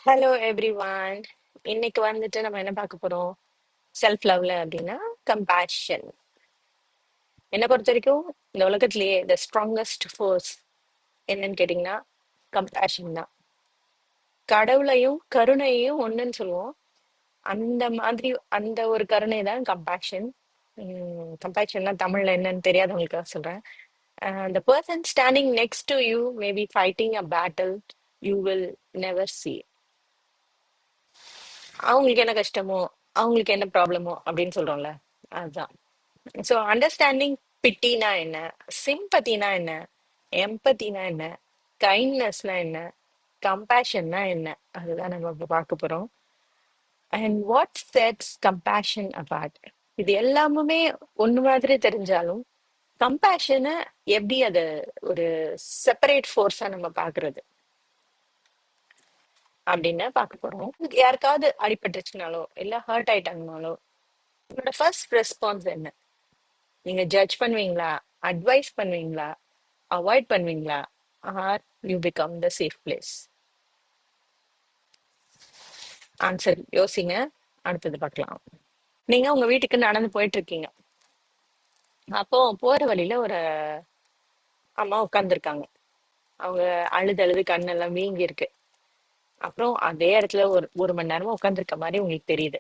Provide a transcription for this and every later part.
Hello everyone. இன்னைக்கு வந்துட்டு நம்ம என்ன பார்க்க போறோம்? செல்ஃப் லவ்ல அப்படின்னா கம்பேஷன். என்னை பொறுத்த வரைக்கும் இந்த உலகத்திலேயே த ஸ்ட்ராங்கஸ்ட் ஃபோர்ஸ் என்னன்னு கேட்டிங்கன்னா கம்பேஷன் தான். கடவுளையும் கருணையையும் ஒண்ணுன்னு சொல்லுவோம். அந்த மாதிரி அந்த ஒரு கருணை தான் கம்பேஷன். கம்பேஷன்னா தமிழ்ல என்னன்னு தெரியாதவங்களுக்காக சொல்றேன். The person standing next to you may be fighting a battle you will never see. அவங்களுக்கு என்ன கஷ்டமோ, அவங்களுக்கு என்ன ப்ராப்ளமோ அப்படின்னு சொல்றோம்ல, அதுதான். ஸோ அண்டர்ஸ்டாண்டிங் பிட்டினா என்ன, சிம்பத்தினா என்ன, எம்பத்தினா என்ன, கைண்ட்னஸ்னா என்ன, கம்பேஷன்னா என்ன, அதுதான் நம்ம இப்போ பார்க்க போறோம். And what sets compassion apart? இது எல்லாமுமே ஒண்ணு மாதிரி தெரிஞ்சாலும் கம்பேஷனை எப்படி அதை ஒரு செப்பரேட் ஃபோர்ஸா நம்ம பாக்குறது அப்படின்னு பார்க்க போறோம். யாருக்காவது அடிபட்டுச்சுனாலோ இல்ல ஹர்ட் ஆயிட்டாங்கனாலோ உங்களோட ஃபர்ஸ்ட் ரெஸ்பான்ஸ் என்ன? நீங்க ஜட்ஜ் பண்ணுவீங்களா, அட்வைஸ் பண்ணுவீங்களா, அவாய்ட் பண்ணுவீங்களா, are you become the safe place? Answer யோசிங்க. அடுத்தது பார்க்கலாம். நீங்க உங்க வீட்டுக்கு நடந்து போயிட்டு இருக்கீங்க. அப்போ போற வழியில ஒரு அம்மா உட்கார்ந்துருக்காங்க. அவங்க அழுது அழுது கண்ணெல்லாம் வீங்கி இருக்கு. அப்புறம் அதே இடத்துல ஒரு ஒரு மணி நேரமா உட்கார்ந்துருக்க மாதிரி உங்களுக்கு தெரியுது.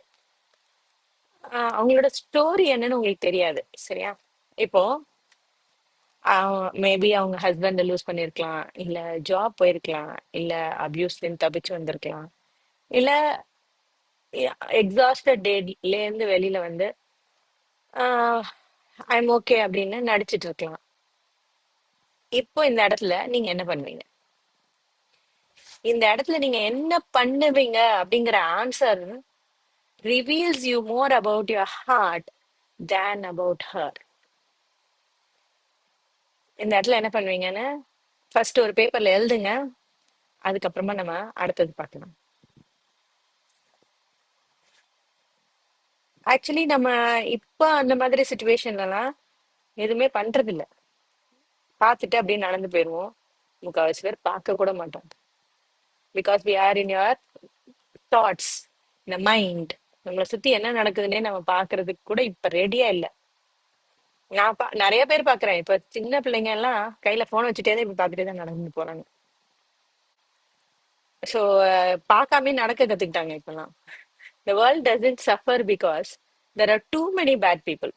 அவங்களோட ஸ்டோரி என்னன்னு உங்களுக்கு தெரியாது, சரியா? இப்போ மேபி அவங்க ஹஸ்பண்ட லூஸ் பண்ணிருக்கலாம், இல்ல ஜாப் போயிருக்கலாம், இல்ல அபியூஸ்ல இருந்து தப்பிச்சு வந்திருக்கலாம், இல்ல எக்ஸாஸ்டட் டேல இருந்து வெளியில வந்து ஐம் ஓகே அப்படின்னு நடிச்சிட்டு இருக்கலாம். இப்போ இந்த இடத்துல நீங்க என்ன பண்ணுவீங்க? இந்த இடத்துல நீங்க என்ன பண்ணுவீங்க அப்படிங்கிற answer reveals you more about your heart than about her. இந்த இடத்துல என்ன பண்ணுவீங்கன்னு ஃபர்ஸ்ட் ஒரு பேப்பர்ல எழுதுங்க. அதுக்கப்புறமா நம்ம அடுத்தது பார்க்கலாம். ஆக்சுவலி நம்ம இப்ப அந்த மாதிரி சுச்சுவேஷன்லலாம் எதுவுமே பண்றது இல்ல. பார்த்துட்டு அப்படியே நடந்து போயிடுவோம். முக்கால்வாசி பேர் பார்க்க கூட மாட்டோம். Because we are in your thoughts, இந்த மைண்ட். நம்மளை சுத்தி என்ன நடக்குதுன்னே நம்ம பாக்குறதுக்கு கூட இப்ப ரெடியா இல்ல. நிறைய பேர் பாக்குறேன். இப்ப சின்ன பிள்ளைங்க எல்லாம் கையில போன் வச்சுட்டே தான் இப்ப பாத்துட்டே தான் நடந்து போறாங்க. ஸோ பார்க்காம நடக்க கத்துக்கிட்டாங்க இப்பெல்லாம். The world doesn't suffer because there are too many bad people.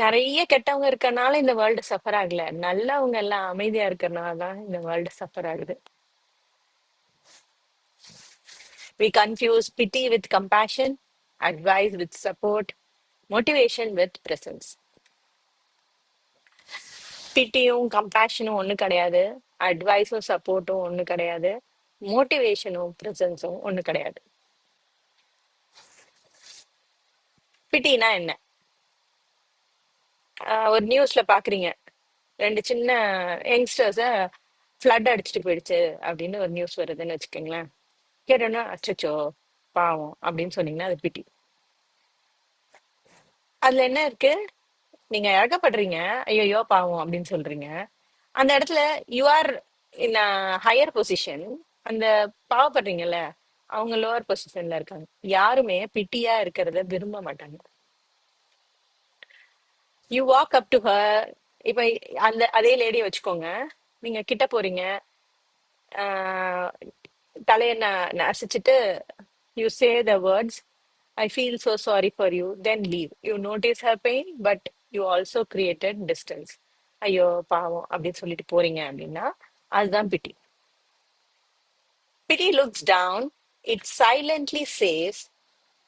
நிறைய கெட்டவங்க இருக்கறனால இந்த வேர்ல்டு சஃபர் ஆகல. நல்லவங்க எல்லாம் அமைதியா இருக்கறனால தான் இந்த வேர்ல்டு சஃபர் ஆகுது. We confuse pity with compassion, advice with support, motivation with presence. பிட்டியும் கம்பேஷனும் ஒண்ணு கிடையாது, அட்வைஸும் சப்போர்ட்டும் ஒண்ணு கிடையாது, மோட்டிவேஷனும் ப்ரெசன்ஸும் ஒண்ணு கிடையாது. பிட்டினா என்ன? ஒரு நியூஸ்ல பாக்குறீங்க, ரெண்டு சின்ன யங்ஸ்டர்ஸ ஃப்ளட் அடிச்சுட்டு போயிடுச்சு அப்படின்னு ஒரு நியூஸ் வருதுன்னு வச்சுக்கோங்களேன். கேட்டோன்னா அச்சச்சோ பாவம் அப்படின்னு சொன்னீங்கன்னா அது பிட்டி. அதுல என்ன இருக்கு? நீங்க இழக்கப்படுறீங்க, ஐயோ பாவம் அப்படின்னு சொல்றீங்க. அந்த இடத்துல you are in higher position. அந்த பாவப்படுறீங்கல்ல, அவங்க லோவர் பொசிஷன்ல இருக்காங்க. யாருமே பிட்டியா இருக்கிறத விரும்ப மாட்டாங்க. You walk up to her. இப்ப அந்த அதே லேடியை வச்சுக்கோங்க. நீங்க கிட்ட போறீங்க, ஆஹ் தலைய நசிச்சுட்டு you say the words, I feel so sorry for you, then leave. You notice her pain, but you also created distance. ஐயோ பாவம் அப்படின்னு சொல்லிட்டு போறீங்க அப்படின்னா அதுதான் pity. Pity looks down, it silently says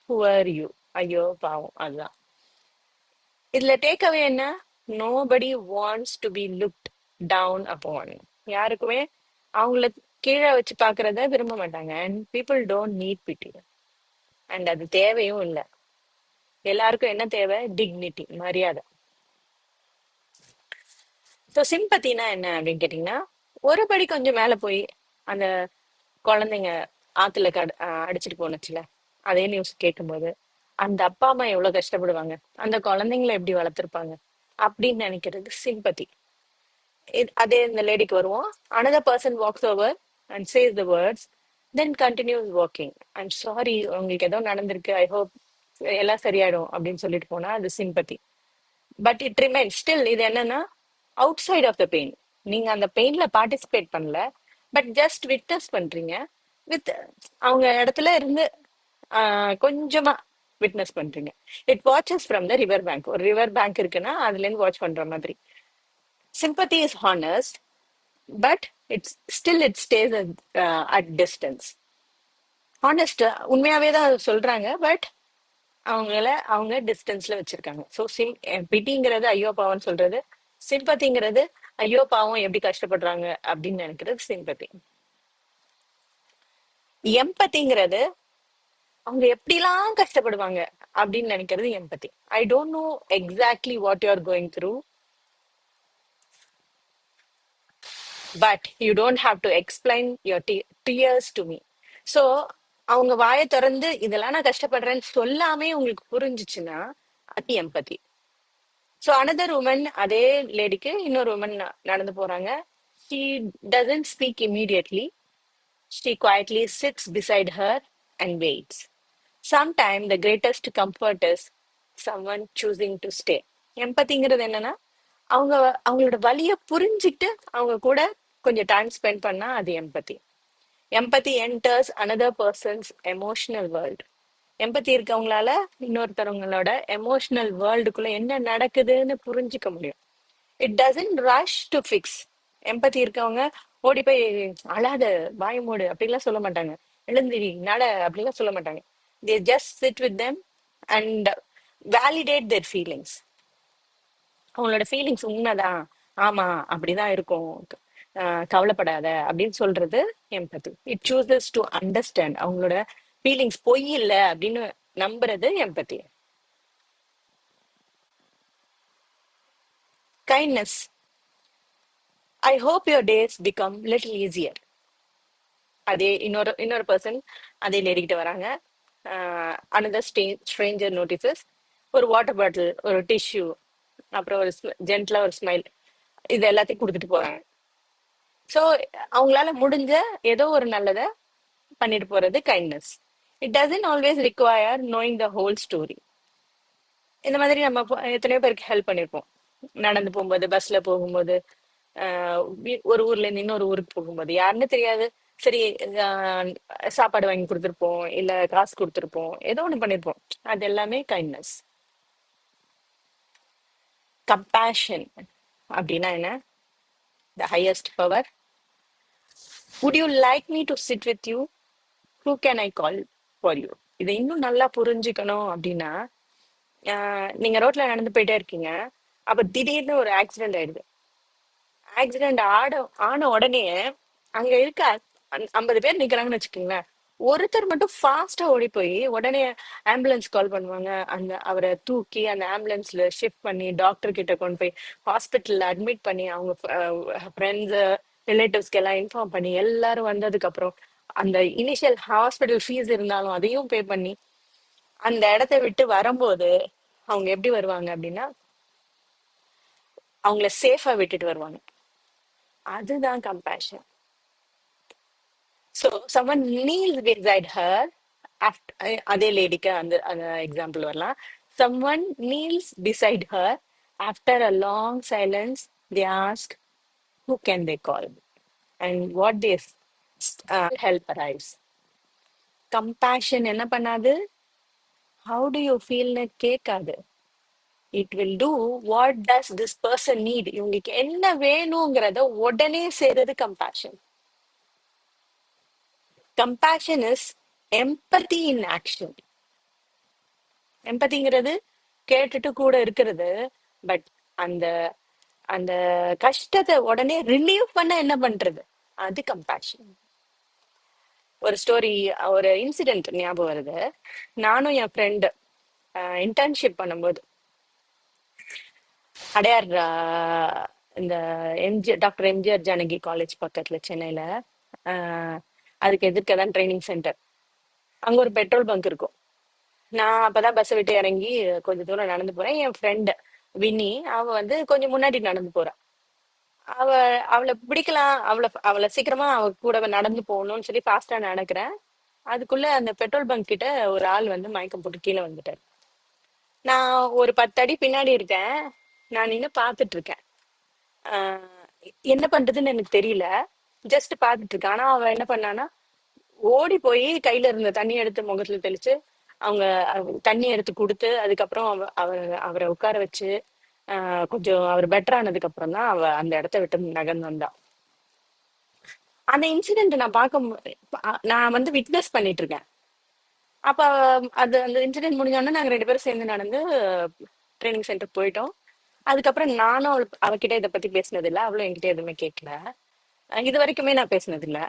who are you. ஐயோ பாவம், அதுதான். இதுல டேக் அவே என்ன? Nobody wants to be looked down upon. யாருக்குமே அவங்கள கீழே வச்சு பாக்குறத விரும்ப மாட்டாங்க. And people don't need pity. அண்ட் அது தேவையும் இல்லை. எல்லாருக்கும் என்ன தேவை? டிக்னிட்டி, மரியாதை. ஸோ சிம்பத்தினா என்ன அப்படின்னு கேட்டீங்கன்னா, ஒரு படி கொஞ்சம் மேல போய் அந்த குழந்தைங்க ஆத்துல அடிச்சிட்டு போனுச்சுல, அதே நியூஸ் கேட்கும்போது அந்த அப்பா அம்மா எவ்வளவு கஷ்டப்படுவாங்க, அந்த குழந்தைங்களை எப்படி வளர்த்துருப்பாங்க அப்படின்னு நினைக்கிறது சிம்பத்தி. அதே இந்த லேடிக்கு வருவோம். Another person walks over and says the words, then continues walking. I'm sorry, உங்களுக்கு ஏதோ நடந்திருக்கு, ஐ ஹோப் எல்லாம் சரியாயிடும் அப்படின்னு சொல்லிட்டு போனா அது sympathy. But it remain still இது என்னன்னா outside of the pain. நீங்க அந்த பெயின்ல பார்ட்டிசிபேட் பண்ணல, பட் ஜஸ்ட் விட்னஸ் பண்றீங்க. வித் அவங்க இடத்துல இருந்து கொஞ்சமா விட்னஸ் பண்றீங்க. It watches from the river bank. ஒரு ரிவர் பேங்க் இருக்குன்னா அதுல இருந்து வாட்ச் பண்ற மாதிரி. Sympathy is honest, but it's still it stays at distance. Honest உண்மையாவே தான் சொல்றாங்க, பட் அவங்கள அவங்க டிஸ்டன்ஸ்ல வச்சிருக்காங்க. ஸோ பிட்டிங்கிறது ஐயோ பாவம்னு சொல்றது, சிம்பத்திங்கிறது ஐயோ பாவம் எப்படி கஷ்டப்படுறாங்க அப்படின்னு நினைக்கிறது சிம்பத்தி. எம்பத்திங்கிறது அவங்க எப்படிலாம் கஷ்டப்படுவாங்க அப்படின்னு நினைக்கிறது empathy. I don't know exactly what you are going through, but you don't have to explain your tears to me. So அவங்க வாயை திறந்து இதெல்லாம் நான் கஷ்டப்படுறேன்னு சொல்லாமே உங்களுக்கு புரிஞ்சிச்சுன்னா அது எம்பத்தி. ஸோ அனதர் உமன், அதே லேடிக்கு இன்னொரு உமன் நடந்து போறாங்க. She doesn't speak immediately. She quietly sits beside her and waits. Sometime the greatest comfort is someone choosing to stay. எம்பத்திங்கிறது என்னன்னா அவங்க அவங்களோட வலியை புரிஞ்சுக்கிட்டு அவங்க கூட கொஞ்சம் டைம் ஸ்பெண்ட் பண்ணா அது empathy. Empathy enters another person's emotional world. Empathy இருக்கவங்களால இன்னொருத்தவங்களோட எமோஷனல் வேர்ல்டுக்குள்ள என்ன நடக்குதுன்னு புரிஞ்சுக்க முடியும். It doesn't rush to fix. Empathy இருக்கவங்க ஓடி போய் அழாத, வாய மூடு அப்படிலாம் சொல்ல மாட்டாங்க. எழுந்திரி நட அப்படிலாம் சொல்ல மாட்டாங்க. They just sit with them and validate their feelings. அவங்களோட ஃபீலிங்ஸ் உண்மைதான், ஆமா அப்படிதான் இருக்கும், கவலைப்படாத அப்படின்னு சொல்றது empathy. It chooses to understand. அவங்களோட ஃபீலிங்ஸ் பொய் இல்லை அப்படின்னு நம்புறது empathy. Kindness. I hope your days become little easier. அதே இன்னொரு பர்சன் அதே லேடிக்கிட்ட வராங்க. அனதர் ஸ்ட்ரேஞ்சர் நோட்டீசஸ் ஒரு வாட்டர் பாட்டில், ஒரு டிஷ்யூ, அப்புறம் ஒரு ஜென்ட்லா ஒரு ஸ்மைல், இது எல்லாத்தையும் கொடுத்துட்டு போறாங்க. ஸோ அவங்களால முடிஞ்ச ஏதோ ஒரு நல்லதை பண்ணிட்டு போறது kindness. It doesn't always require knowing the whole story. இந்த மாதிரி நம்ம எத்தனையோ பேருக்கு ஹெல்ப் பண்ணிருப்போம். நடந்து போகும்போது, பஸ்ல போகும்போது, ஒரு ஊர்ல இருந்து இன்னொரு ஊருக்கு போகும்போது யாருன்னு தெரியாது, சரி சாப்பாடு வாங்கி கொடுத்துருப்போம், இல்ல காசு கொடுத்துருப்போம், ஏதோ ஒண்ணு பண்ணிருப்போம். அது எல்லாமே கைண்ட்னஸ். கம்பேஷன் அப்படின்னா என்ன? The highest power. Would you like me to sit with you? Who can I call for you? இதை இன்னும் நல்லா புரிஞ்சுக்கணும் அப்படின்னா, நீங்க ரோட்ல நடந்து போயிட்டே இருக்கீங்க, அப்ப திடீர்னு ஒரு ஆக்சிடென்ட் ஆயிடுது. ஆக்சிடென்ட் ஆன உடனே அங்க இருக்க 50 பேர் நிக்கிறாங்கன்னு வச்சுக்கோங்களேன். ஒருத்தர் மட்டும் ஃபாஸ்டா ஓடி போய் உடனே ஆம்புலன்ஸ் கால் பண்ணுவாங்க. அவரை தூக்கி அந்த ஆம்புலன்ஸ்ல ஷிஃப்ட் பண்ணி டாக்டர் கிட்ட கொண்டு போய் ஹாஸ்பிட்டல்ல அட்மிட் பண்ணி அவங்க ஃப்ரெண்ட்ஸ் ரிலேட்டிவ்ஸ்க்கு எல்லாம் இன்ஃபார்ம் பண்ணி எல்லாரும் வந்ததுக்கு அப்புறம் அந்த இனிஷியல் ஹாஸ்பிட்டல் ஃபீஸ் இருந்தாலும் அதையும் பே பண்ணி அந்த இடத்த விட்டு வரும்போது அவங்க எப்படி வருவாங்க அப்படின்னா அவங்கள சேஃபா விட்டுட்டு வருவாங்க. அதுதான் compassion. So someone kneels beside her after, அதே லேடிக்கு அந்த அந்த எக்ஸாம்பிள் வரலாம். someone kneels beside her after a long silence. They ask, who can they call? And what they help arrives. Compassion என்ன பண்ணாது? How do you feelன்னு கேட்காது. It will do what does this person need. இவங்களுக்கு என்ன வேணுங்கிறத உடனே செய்யறது compassion. Compassion is empathy in action. எம்பதிங்கிறது கேட்டுட்டு கூட இருக்கிறது, பட் அந்த அந்த கஷ்டத்தை உடனே ரிலீவ் பண்ண என்ன பண்றது, அது கம்பேஷன். ஒரு ஸ்டோரி, ஒரு இன்சிடென்ட் ஞாபகம் வருது. நானும் என் ஃப்ரெண்டு இன்டர்ன்ஷிப் பண்ணும்போது அடையார், இந்த டாக்டர் எம்ஜிஆர் ஜானகி காலேஜ் பக்கத்துல சென்னையில, அதுக்கு எதிர்க்க தான் ட்ரைனிங் சென்டர். அங்க ஒரு பெட்ரோல் பங்க் இருக்கும். நான் அப்பதான் பஸ் விட்டு இறங்கி கொஞ்ச தூரம் நடந்து போறேன். என் ஃப்ரெண்டு வினி அவ வந்து கொஞ்சம் முன்னாடி நடந்து போறா. அவ அவளை பிடிக்கலாம், அவளை சீக்கிரமா அவ கூட நடந்து போகணும்னு சொல்லி ஃபாஸ்டா நடக்கிறேன். அதுக்குள்ள அந்த பெட்ரோல் பங்க் கிட்ட ஒரு ஆள் வந்து மயக்கம் போட்டு கீழே வந்துட்டாரு. நான் ஒரு 10 அடி பின்னாடி இருக்கேன். நான் நின்னு பாத்துட்டு இருக்கேன். ஆஹ் என்ன பண்றதுன்னு எனக்கு தெரியல. ஜஸ்ட் பாத்துட்டு இருக்கேன். ஆனா அவ என்ன பண்ணானா, ஓடி போய் கையில இருந்த தண்ணி எடுத்து முகத்துல தெளிச்சு, அவங்க தண்ணி எடுத்து கொடுத்து, அதுக்கப்புறம் அவரை உட்கார வச்சு, கொஞ்சம் அவர் பெட்டர் ஆனதுக்கு அப்புறம் தான் அவ அந்த இடத்த விட்டு நகர்ந்து வந்தா. அந்த இன்சிடென்ட் நான் நான் வந்து விட்னஸ் பண்ணிட்டு இருக்கேன். அப்ப அந்த இன்சிடென்ட் முடிஞ்சோடனே நாங்க 2 பேரும் சேர்ந்து நடந்து ட்ரைனிங் சென்டர் போயிட்டோம். அதுக்கப்புறம் நானும் அவகிட்ட இதை பத்தி பேசினது இல்ல, அவளும் என்கிட்ட எதுவுமே கேட்கல. இது வரைக்குமே நான் பேசினது இல்ல.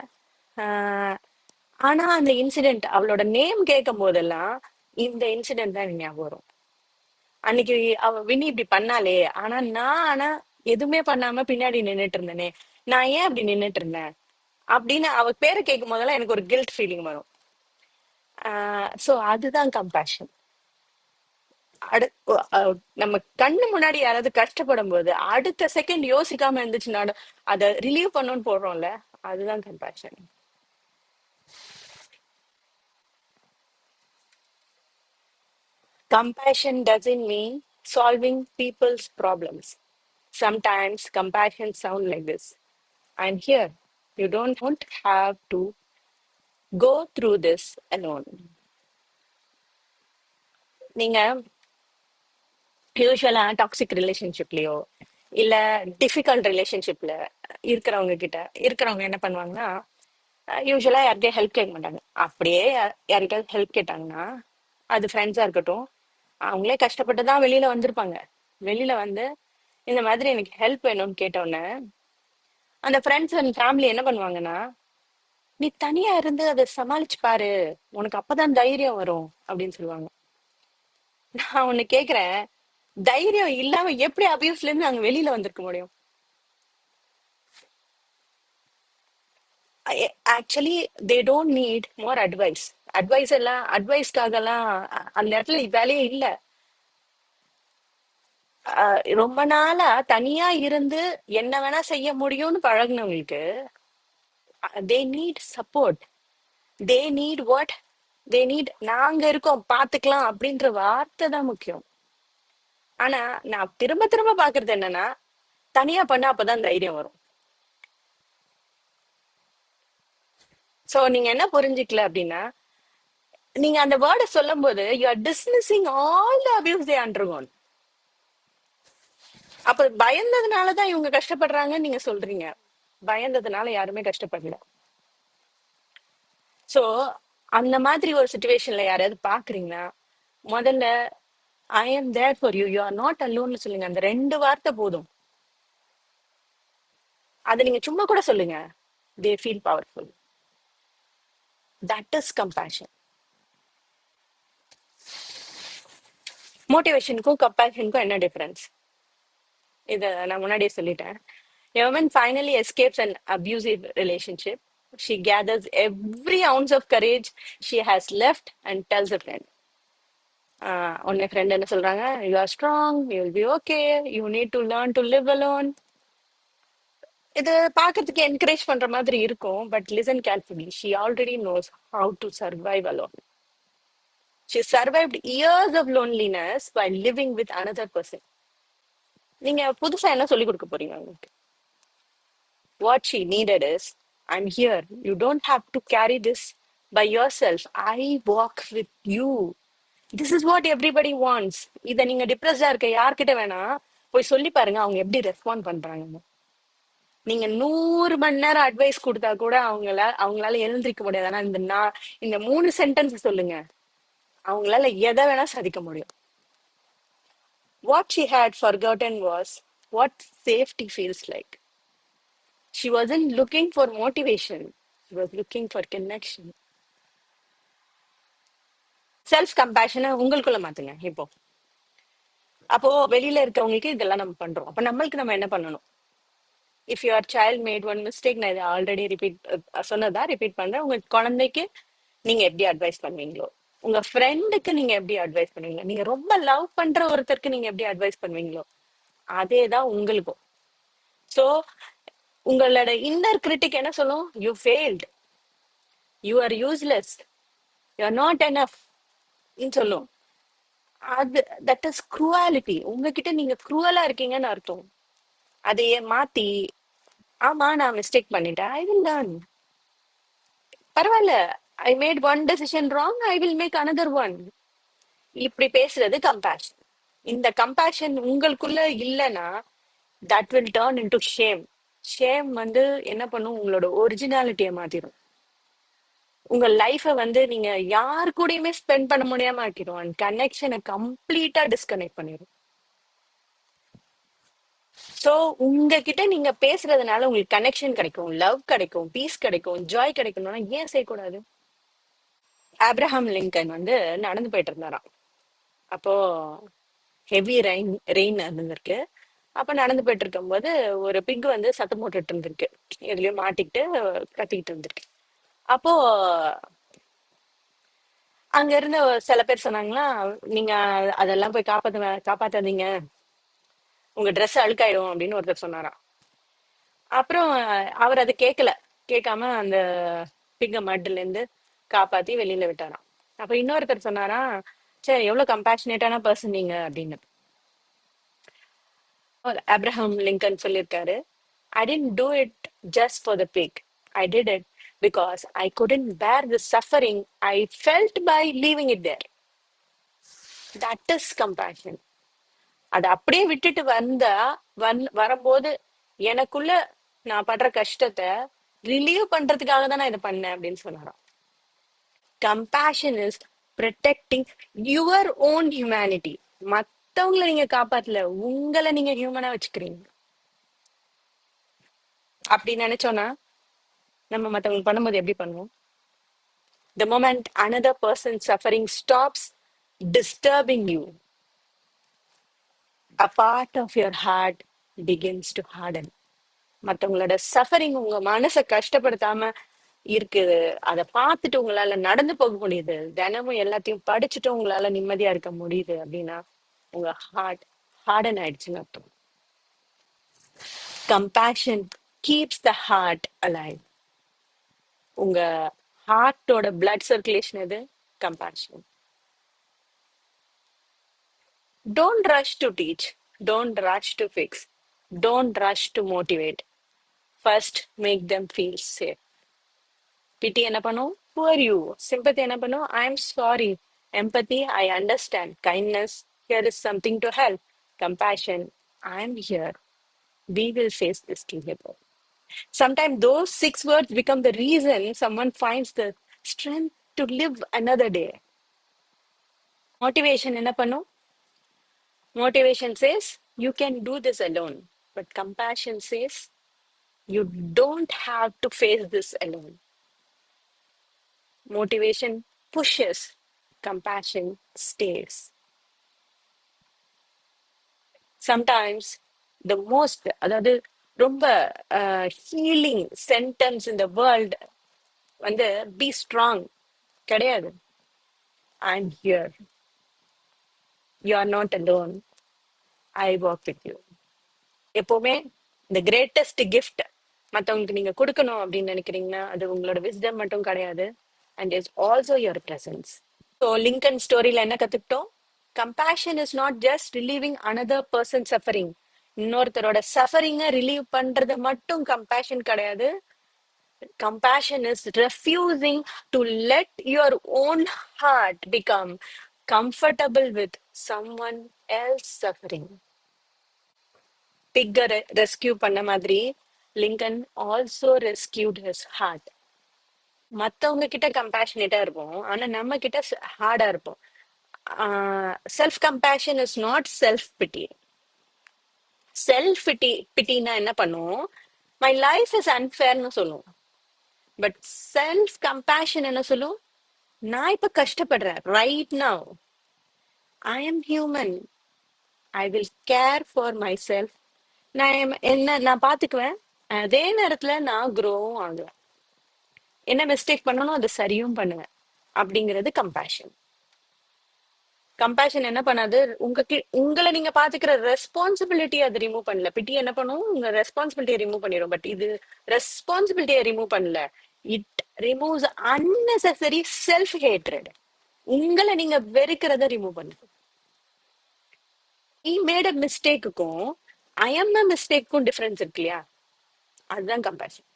ஆஹ் ஆனா அந்த இன்சிடென்ட் அவளோட நேம் கேட்கும் போதெல்லாம் இந்த இன்சிடென்ட் தான் எனக்கு ஞாபகம் வரும். அன்னைக்கு அவ வினி இப்படி பண்ணாலே, ஆனா எதுவுமே பண்ணாம பின்னாடி நின்னுட்டு இருந்தேனே, நான் ஏன் அப்படி நின்னுட்டு இருந்தேன் அப்படின்னு அவ பேரை கேட்கும் போதெல்லாம் எனக்கு ஒரு கில்ட் ஃபீலிங் வரும். சோ அதுதான் கம்பேஷன். அடு நம்ம கண்ணு முன்னாடி யாராவது கஷ்டப்படும் போது அடுத்த செகண்ட் யோசிக்காம இருந்துச்சுன்னா அதை ரிலீவ் பண்ணணும்னு போடுறோம்ல, அதுதான் compassion. Compassion doesn't mean solving people's problems. Sometimes compassion sounds like this. I'm here. You don't have to go through this alone. நீங்க யூஸ்வலா டாக்ஸிக் ரிலேஷன்ஷிப்லயோ இல்ல டிஃபிகல்ட் ரிலேஷன்ஷிப்ல இருக்கிறவங்க என்ன பண்ணுவாங்கன்னா, யூஸ்வலா யார்கிட்டயும் ஹெல்ப் கேட்க மாட்டாங்க. அப்படியே யார்கிட்டயாவது ஹெல்ப் கேட்டாங்கன்னா, அது ஃப்ரெண்ட்ஸா இருக்கட்டும், அவங்களே கஷ்டப்பட்டு தான் வெளியில வந்திருப்பாங்க. வெளியில வந்து இந்த மாதிரி எனக்கு ஹெல்ப் வேணும்னு கேட்டோன்னே, அந்த ஃப்ரெண்ட்ஸ் அண்ட் ஃபேமிலி என்ன பண்ணுவாங்கன்னா, நீ தனியா இருந்து அதை சமாளிச்சு பாரு, உனக்கு அப்பதான் தைரியம் வரும் அப்படின்னு சொல்லுவாங்க. நான் ஒண்ணு கேக்குறேன், தைரியம் இல்லாம எப்படி அபியூஸ்ல இருந்து நாங்க வெளியில வந்திருக்க முடியும்? Actually they don't need more advice. அட்வைஸ்க்காக எல்லாம் அந்த இடத்துல வேலையே இல்ல. ரொம்ப நாளா தனியா இருந்து என்ன வேணா செய்ய முடியும்னு பழகுனவங்களுக்கு they need support. They need what? They need நாங்க இருக்கோம் பாத்துக்கலாம் அப்படின்ற வார்த்தை தான் முக்கியம். ஆனா நான் திரும்ப திரும்ப பாக்குறது என்னன்னா, தனியா பண்ண அப்பதான் தைரியம் வரும். சோ நீங்க என்ன புரிஞ்சுக்கல அப்படின்னா, நீங்க அந்த வேர்டை சொல்லும் போது you are dismissing all the abuse they undergone. அப்ப பயந்ததுனாலதான் இவங்க கஷ்டப்படுறாங்கன்னு நீங்க சொல்றீங்க. பயந்ததுனால யாருமே கஷ்டப்படல. சோ அந்த மாதிரி ஒரு சுச்சுவேஷன்ல யாரையாவது பாக்குறீங்கன்னா, முதல்ல I am there for you, you are not அலோன்னு சொல்லுங்க. அந்த 2 வார்த்தை போதும். அதை நீங்க சும்மா கூட சொல்லுங்க. They feel powerful. That is compassion. மோட்டிவேஷனுக்கும் கம்பேஷனுக்கும் என்ன டிஃபரன்ஸ்? இத நான் முன்னாடியே சொல்லிட்டேன். A woman finally escapes an abusive relationship. She gathers every ounce of courage she has left and tells a friend. உன்னை ஃப்ரெண்ட் என்ன சொல்றாங்க? You are strong, you will be okay, you need to learn to live alone. இது பாக்குறதுக்கு encourage பண்ற மாதிரி இருக்கும், but listen carefully. She already knows how to survive alone. She survived years of loneliness by living with another person. நீங்க புதுசா என்ன சொல்லி கொடுக்க போறீங்க அவங்களுக்கு? What she needed is, I'm here. You don't have to carry this by yourself. I walk with you. This is what everybody wants. இதை நீங்க டிப்ரெஸ்டா இருக்க யார்கிட்ட வேணா போய் சொல்லி பாருங்க, அவங்க எப்படி ரெஸ்பாண்ட் பண்றாங்க. நீங்க 100 மணி நேரம் அட்வைஸ் கொடுத்தா கூட அவங்களால எழுந்திருக்க முடியாது. ஆனா இந்த 3 சென்டென்ஸ் சொல்லுங்க, அவங்களால எதை வேணா சாதிக்க முடியும். What she had forgotten was what safety feels like. She wasn't looking for motivation. She was looking for connection. Self கம்பேஷனை உங்களுக்குள்ள மாத்துங்க இப்போ. அப்போ வெளியில இருக்கவங்களுக்கு இதெல்லாம் நம்ம பண்றோம். அப்ப நம்மளுக்கு நம்ம என்ன பண்ணணும்? If your child mat one mistake, நான் இதை ஆல்ரெடி சொன்னதா ரிப்பீட் பண்றேன். உங்க குழந்தைக்கு நீங்க எப்படி அட்வைஸ் பண்ணுவீங்களோ, உங்க ஃப்ரெண்டுக்கு நீங்க எப்படி அட்வைஸ் பண்ணுவீங்களோ, நீங்க ரொம்ப லவ் பண்ற ஒருத்தருக்கு நீங்க எப்படி அட்வைஸ் பண்ணுவீங்களோ, அதேதான் உங்களுக்கும். ஸோ உங்களோட இன்னர் கிரிட்டிக் என்ன சொல்லும்? You failed, you are useless, you are not enough சொல்லும். அது தட் இஸ் குரூவாலிட்டி. உங்ககிட்ட நீங்க குரூவலா இருக்கீங்கன்னு அர்த்தம். அதையே மாத்தி, ஆமா நான் மிஸ்டேக் பண்ணிட்டேன், ஐ வில் லேர்ன், பரவாயில்ல, I made one decision wrong, I will make another one. இப்படி பேசுறது கம்பேஷன். இந்த கம்பேஷன் உங்களுக்குள்ள இல்லைன்னா that will turn into shame. Shame வந்து என்ன பண்ணும்? உங்களோட ஒரிஜினாலிட்டியை மாத்திரும். உங்க லைஃபை வந்து நீங்க யார் கூடயுமே ஸ்பெண்ட் பண்ண முடியாம ஆக்கிடும். அண்ட் கனெக்ஷனை கம்ப்ளீட்டா டிஸ்கனெக்ட் பண்ணிடும். ஸோ உங்ககிட்ட நீங்க பேசுறதுனால உங்களுக்கு கனெக்ஷன் கிடைக்கும், லவ் கிடைக்கும், பீஸ் கிடைக்கும், ஜாய் கிடைக்கணும்னா ஏன் செய்யக்கூடாது? ஆப்ரஹாம் லிங்கன் வந்து நடந்து போயிட்டு இருந்தாராம். அப்போ ஹெவி ரெயின் இருந்திருக்கு. அப்ப நடந்து போயிட்டு இருக்கும்போது ஒரு பிக் வந்து சத்தம் போட்டுட்டு இருந்திருக்கு, எதுலயும் மாட்டிக்கிட்டு கத்திக்கிட்டு இருந்திருக்கு. அப்போ அங்க இருந்த சில பேர் சொன்னாங்களா, நீங்க அதெல்லாம் போய் காப்பாத்தாதீங்க, உங்க Dress அழுக்காயிடும் அப்படின்னு ஒருத்தர் சொன்னாராம். அப்புறம் அவர் அதை கேட்கல. கேட்காம அந்த பிங்க மட்ல இருந்து காப்பாத்தி வெளியில விட்டாராம். அப்ப இன்னொருத்தர் சொன்னாராம், சரி எவ்வளவு கம்பேஷனேட்டான பர்சன் நீங்க அப்படின்னு. அப்ரஹாம் லிங்கன் சொல்லியிருக்காரு, I didn't do it just for the pig. I did it because I couldn't bear the suffering I felt by leaving it there. That is compassion. அதை அப்படியே விட்டுட்டு வரும்போது எனக்குள்ள நான் படுற கஷ்டத்தை ரிலீவ் பண்றதுக்காக தான் நான் இதை பண்ணேன் அப்படின்னு சொன்னாராம். Compassion is protecting your own humanity. மத்தவங்களை நீங்க காப்பாத்தல, உங்களை நீங்க ஹியூமனா வச்சுக்கிறீங்க. அப்படி நினைச்சோன்னா நம்ம மத்தவங்களுக்கு பண்ணும்போது எப்படி பண்ணுவோம்? The moment another person's suffering stops disturbing you, a part of your heart begins to harden. மத்தவங்களோட சஃபரிங் உங்க மனசை கஷ்டப்படுத்தாம இருக்குது, அதை பார்த்துட்டு உங்களால நடந்து போக முடியுது, தினமும் எல்லாத்தையும் படிச்சுட்டு உங்களால நிம்மதியா இருக்க முடியுது அப்படின்னா உங்க ஹார்ட் ஹார்டன் ஆயிடுச்சுன்னு அர்த்தம். Compassion keeps the heart alive. உங்க ஹார்ட்டோட பிளட் சர்க்குலேஷன் எது? Compassion. Don't rush to teach. Don't rush to fix. Don't rush to motivate. First, make them feel safe. Pity என்ன பண்ணும்? Poor you. Sympathy என்ன பண்ணும்? I am sorry. Empathy, I understand. Kindness, here is something to help. Compassion, I am here. We will face this together. Sometimes those 6 words become the reason someone finds the strength to live another day. Motivation என்ன பண்ணும்? Motivation says, you can do this alone. But compassion says, you don't have to face this alone. Motivation pushes, compassion stays. Sometimes the most, அதாவது ரொம்ப healing sentence in the world வந்து be strong கிடையாது. I'm here. You are not alone. I walk with you. எப்பவுமே இந்த greatest gift மற்றவங்களுக்கு நீங்க கொடுக்கணும் அப்படின்னு நினைக்கிறீங்கன்னா அது உங்களோட விஸ்டம் மட்டும் கிடையாது, and is also your presence. So Lincoln ஸ்டோரியில என்ன கத்துக்கிட்டோம்? Compassion is not just relieving another person suffering. இன்னொருத்தரோட சஃபரிங்கை ரிலீவ் பண்றது மட்டும் கம்பேஷன் கிடையாது. Compassion is refusing to let your own heart become comfortable with someone else suffering. பிக்க rescue பண்ண மாதிரி Lincoln also rescued his heart. மத்தவங்க கிட்ட கம்பேஷனேட்டா இருப்போம், ஆனா நம்ம கிட்ட ஹார்டா இருப்போம். Self compassion is not self pity. Self பிட்டினா என்ன பண்ணுவோம்? மை லைஃப் இஸ் அன்ஃபேர்னு சொல்லுவோம். பட் செல்ஃப் கம்பேஷன் என்ன சொல்லும்? நான் இப்ப கஷ்டப்படுறேன், right now I am human, I will care for my self. நான் பாத்துக்குவேன், அதே நேரத்துல நான் க்ரோவும் ஆகுவேன், என்ன மிஸ்டேக் பண்ணணும் அதை சரியும் பண்ணுவேன். அப்படிங்கிறது கம்பேஷன். கம்பேஷன் என்ன பண்ணாது, உங்களை நீங்க பாத்துக்கிற ரெஸ்பான்சிபிலிட்டி அது ரிமூவ் பண்ணல. பிட்டி என்ன பண்ணும், உங்க ரெஸ்பான்சிபிலிட்டியை ரிமூவ் பண்ணிடும். பட் இது ரெஸ்பான்சிபிலிட்டியை ரிமூவ் பண்ணல. It removes unnecessary self hatred. உங்களை நீங்க வெறுக்கிறத ரிமூவ் பண்ணுது. ஐ மேட் அ மிஸ்டேக்குக்கும் ஐ எம் அ மிஸ்டேக்கும் டிஃபரன்ஸ் இருக்கு இல்லையா? அதுதான் கம்பேஷன்.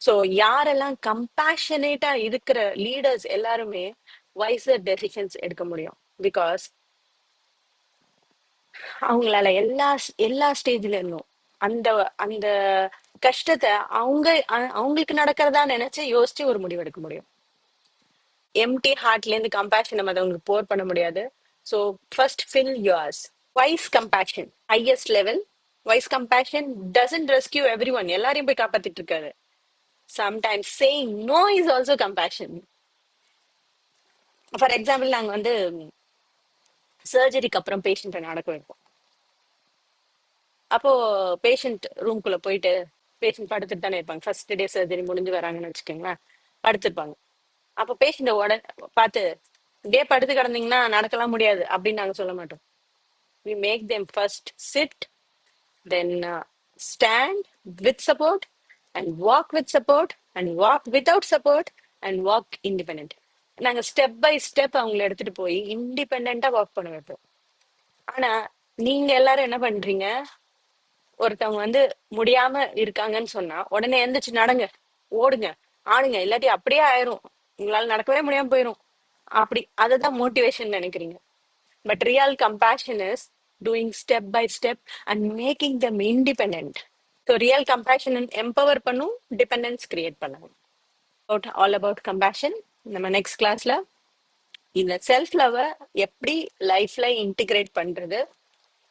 ஸோ யாரெல்லாம் கம்பேஷனேட்டா இருக்கிற லீடர்ஸ் எல்லாருமே வைசர் டெசிஷன்ஸ் எடுக்க முடியும். பிகாஸ் அவங்களால எல்லா ஸ்டேஜ்ல இருந்தும் அந்த அந்த கஷ்டத்தை அவங்களுக்கு நடக்கிறதா நினைச்சு யோசிச்சு ஒரு முடிவு எடுக்க முடியும். எம்டி ஹார்ட்ல இருந்து கம்பேஷன் நம்ம அதை உங்களுக்கு போர் பண்ண முடியாது. So first fill yours. Wise compassion highest level. Wise compassion doesn't rescue everyone, எல்லாரையும் போய் காப்பாத்திட்டு இருக்காரு. Sometimes saying no is also compassion. For example, நாங்க வந்து சர்ஜரிக்கு அப்புறம் பேஷண்ட்டை நடக்க வைப்போம். அப்போ பேஷண்ட் ரூம்குள்ள போயிட்டு பேஷண்ட் படுத்துட்டு தானே இருப்பாங்க. ஃபர்ஸ்ட் டே சர்ஜரி முடிஞ்சு வராங்கன்னு வச்சுக்கோங்களேன், படுத்திருப்பாங்க. அப்போ பேஷண்ட உடனே பார்த்து டே படுத்து கிடந்தீங்கன்னா நடக்கலாம் முடியாது அப்படின்னு நாங்க சொல்ல மாட்டோம். We make them first sit, then stand with support, and walk with support, and walk without support, and walk independent. நாங்க ஸ்டெப் பை ஸ்டெப் அவங்களை எடுத்துட்டு போய் இண்டிபெண்டா வாக் பண்ண வைப்போம். ஆனா நீங்க எல்லாரும் என்ன பண்றீங்க, ஒருத்தவங்க வந்து முடியாம இருக்காங்கன்னு சொன்னா உடனே எந்திரிச்சு நடங்க, ஓடுங்க, ஆடுங்க, இல்லாட்டி அப்படியே ஆயிரும், உங்களால நடக்கவே முடியாம போயிரும். அப்படி அதுதான் மோட்டிவேஷன் நினைக்கிறீங்க. But real compassion is doing step by step and making them independent. So real compassion empower பண்ணும், டிபெண்டன்ஸ் கிரியேட் பண்ணும். All about compassion. நம்ம நெக்ஸ்ட் கிளாஸ்ல இந்த செல்ஃப் லவ் எப்படி லைஃப்ல இன்டிகிரேட் பண்றது.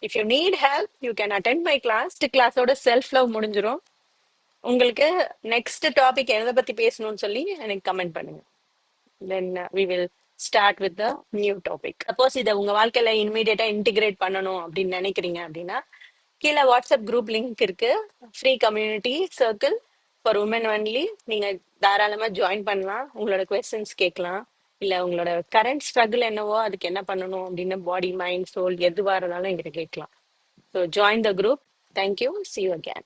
If you need help you can attend my class. கிளாஸோட self love முடிஞ்சிடும். உங்களுக்கு நெக்ஸ்ட் டாபிக் எதை பத்தி பேசணும்னு சொல்லி எனக்கு கமெண்ட் பண்ணுங்க. Then we will start with the new topic. Suppose இதை உங்க வாழ்க்கையில இன்மீடியட்டா இன்டிகிரேட் பண்ணணும் அப்படின்னு நினைக்கிறீங்க அப்படின்னா, கீழே வாட்ஸ்அப் குரூப் லிங்க் இருக்கு, free community circle for women only. நீங்க தாராளமா ஜாயின் பண்ணலாம், உங்களோட கொஸ்டின்ஸ் கேட்கலாம், இல்ல உங்களோட கரண்ட் ஸ்ட்ரகிள் என்னவோ அதுக்கு என்ன பண்ணணும் அப்படின்னு பாடி மைண்ட் சோல் எதுவா இருந்தாலும் எங்கிட்ட கேட்கலாம். So join the group. Thank you. See you again.